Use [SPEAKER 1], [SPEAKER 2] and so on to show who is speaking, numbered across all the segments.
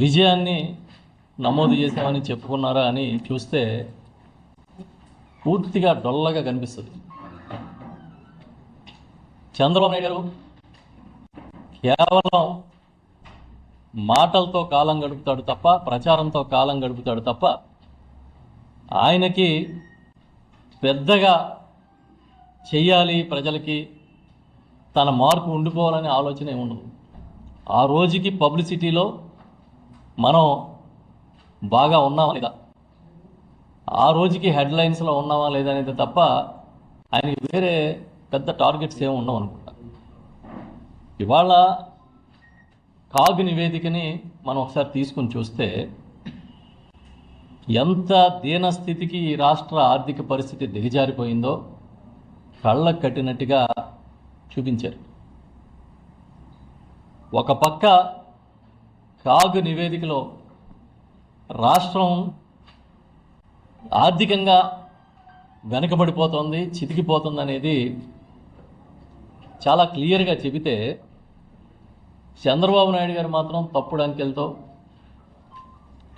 [SPEAKER 1] విజయాన్ని నమోదు చేశామని చెప్పుకున్నారా అని చూస్తే పూర్తిగా డొల్లగా కనిపిస్తుంది. చంద్రబాబు నాయుడు గారు కేవలం మాటలతో కాలం గడుపుతాడు తప్ప, ప్రచారంతో కాలం గడుపుతాడు తప్ప, ఆయనకి పెద్దగా చెయ్యాలి, ప్రజలకి తన మార్పు ఉండిపోవాలనే ఆలోచన ఉండదు. ఆ రోజుకి పబ్లిసిటీలో మనం బాగా ఉన్నామా లేదా, ఆ రోజుకి హెడ్లైన్స్లో ఉన్నామా లేదా అనేది తప్ప ఆయనకి వేరే పెద్ద టార్గెట్స్ ఏమి ఉండవు అనుకుంటా. ఇవాళ కాగ్ నివేదికని మనం ఒకసారి తీసుకుని చూస్తే ఎంత దీనస్థితికి ఈ రాష్ట్ర ఆర్థిక పరిస్థితి దిగజారిపోయిందో కళ్ళకు కట్టినట్టుగా చూపించారు. ఒక పక్క కాగ్ నివేదికలో రాష్ట్రం ఆర్థికంగా వెనకబడిపోతుంది, చితికిపోతుంది అనేది చాలా క్లియర్గా చెబితే, చంద్రబాబు నాయుడు గారు మాత్రం తప్పుడు అంకెలతో,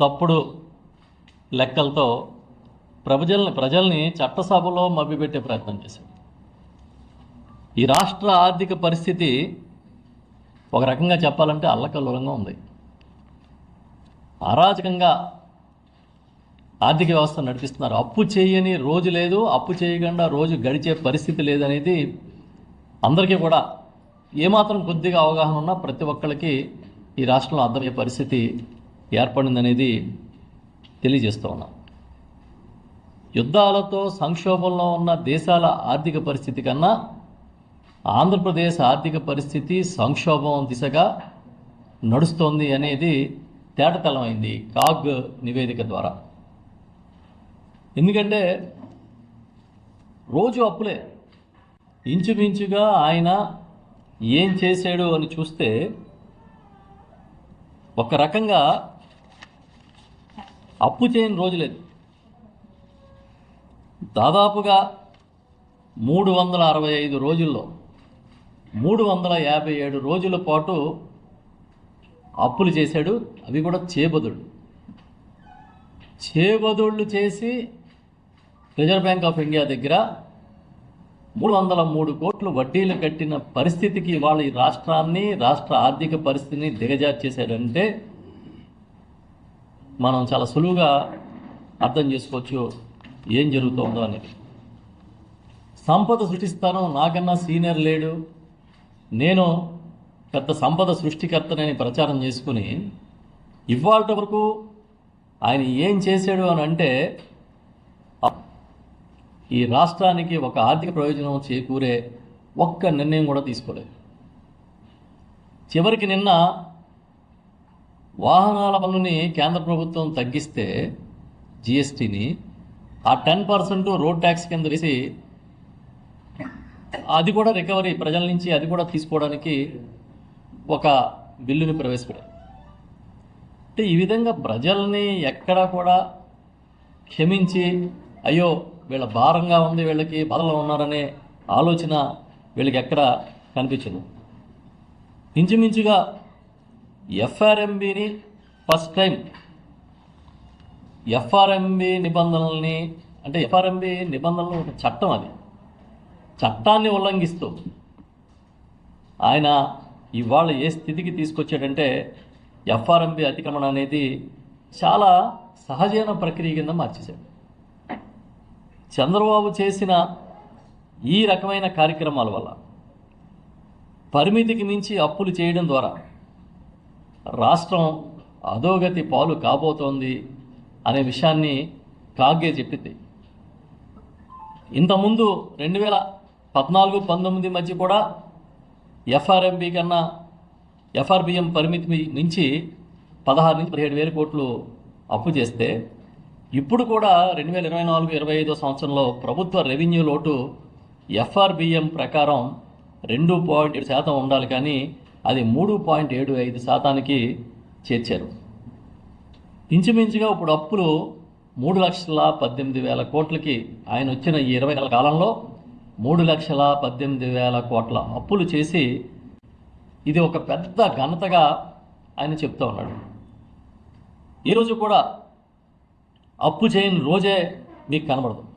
[SPEAKER 1] తప్పుడు లెక్కలతో ప్రజల్ని చట్టసభలో మభ్యపెట్టే ప్రయత్నం చేశారు. ఈ రాష్ట్ర ఆర్థిక పరిస్థితి ఒక రకంగా చెప్పాలంటే అల్లకల్లోలంగా ఉంది. అరాచకంగా ఆర్థిక వ్యవస్థ నడిపిస్తున్నారు. అప్పు చేయని రోజు లేదు, అప్పు చేయకుండా రోజు గడిచే పరిస్థితి లేదనేది అందరికీ కూడా ఏమాత్రం కొద్దిగా అవగాహన ఉన్నా ప్రతి ఒక్కరికి ఈ రాష్ట్రంలో అర్థమయ్యే పరిస్థితి ఏర్పడిందనేది తెలియజేస్తూ ఉన్నాం. యుద్ధాలతో సంక్షోభంలో ఉన్న దేశాల ఆర్థిక పరిస్థితి కన్నా ఆంధ్రప్రదేశ్ ఆర్థిక పరిస్థితి సంక్షోభం దిశగా నడుస్తోంది అనేది తేటతెల్లమైంది కాగ్ నివేదిక ద్వారా. ఎందుకంటే రోజు అప్పులే. ఇంచుమించుగా ఆయన ఏం చేశాడు అని చూస్తే ఒక రకంగా అప్పు చేయని రోజు లేదు. దాదాపుగా 365 రోజుల్లో 357 రోజుల పాటు అప్పులు చేశాడు. అవి కూడా చేబదుళ్ళు చేసి రిజర్వ్ బ్యాంక్ ఆఫ్ ఇండియా దగ్గర 303 కోట్లు వడ్డీలు కట్టిన పరిస్థితికి ఇవాళ ఈ రాష్ట్రాన్ని, రాష్ట్ర ఆర్థిక పరిస్థితిని దిగజార్చేశాడంటే మనం చాలా సులువుగా అర్థం చేసుకోవచ్చు ఏం జరుగుతుందో అనేది. సంపద సృష్టిస్తాను, నాకన్నా సీనియర్ లేడు, నేను పెద్ద సంపద సృష్టికర్తనని ప్రచారం చేసుకుని ఇవాళ వరకు ఆయన ఏం చేశాడు అని అంటే ఈ రాష్ట్రానికి ఒక ఆర్థిక ప్రయోజనం చేకూరే ఒక్క నిర్ణయం కూడా తీసుకోలేదు. చివరికి నిన్న వాహనాల పన్నుని కేంద్ర ప్రభుత్వం తగ్గిస్తే జిఎస్టీని ఆ 10% రోడ్ ట్యాక్స్ కింద వేసి అది కూడా రికవరీ ప్రజల నుంచి అది కూడా తీసుకోవడానికి ఒక బిల్లుని ప్రవేశపెట్టారు. అంటే ఈ విధంగా ప్రజల్ని ఎక్కడా కూడా క్షమించి అయ్యో వీళ్ళ భారంగా ఉంది, వీళ్ళకి బాధలో ఉన్నారనే ఆలోచన వీళ్ళకి ఎక్కడ కనిపించదు. ఇంచుమించుగా ఎఫ్ఆర్ఎంబిని ఫస్ట్ టైం ఎఫ్ఆర్ఎంబి నిబంధనల్ని, అంటే ఎఫ్ఆర్ఎంబి నిబంధనలు ఒక చట్టం, అది చట్టాన్ని ఉల్లంఘిస్తూ ఆయన ఇవాళ ఏ స్థితికి తీసుకొచ్చాడంటే ఎఫ్ఆర్ఎంబి అతిక్రమణ అనేది చాలా సహజమైన ప్రక్రియ కింద మార్చేశాడు. చంద్రబాబు చేసిన ఈ రకమైన కార్యక్రమాల వల్ల పరిమితికి మించి అప్పులు చేయడం ద్వారా రాష్ట్రం అధోగతి పాలు కాబోతోంది అనే విషయాన్ని కాగే చెప్పింది. ఇంతకుముందు 2014-19 మధ్య కూడా ఎఫ్ఆర్ఎంబి కన్నా ఎఫ్ఆర్బిఎం పరిమితి నుంచి 16 నుంచి 17 వేల కోట్లు అప్పు చేస్తే ఇప్పుడు కూడా 2024-25 సంవత్సరంలో ప్రభుత్వ రెవెన్యూ లోటు ఎఫ్ఆర్బిఎం ప్రకారం 2.7% ఉండాలి, కానీ అది 3.75%కి చేర్చారు. ఇంచుమించుగా ఇప్పుడు అప్పులు 3,18,000 కోట్లకి ఆయన వచ్చిన ఈ 20 నెలల కాలంలో 3,18,000 కోట్ల అప్పులు చేసి ఇది ఒక పెద్ద ఘనతగా ఆయన చెప్తూ ఉన్నాడు. ఈ రోజు కూడా అప్పు చేయని రోజే మీకు కనబడదు.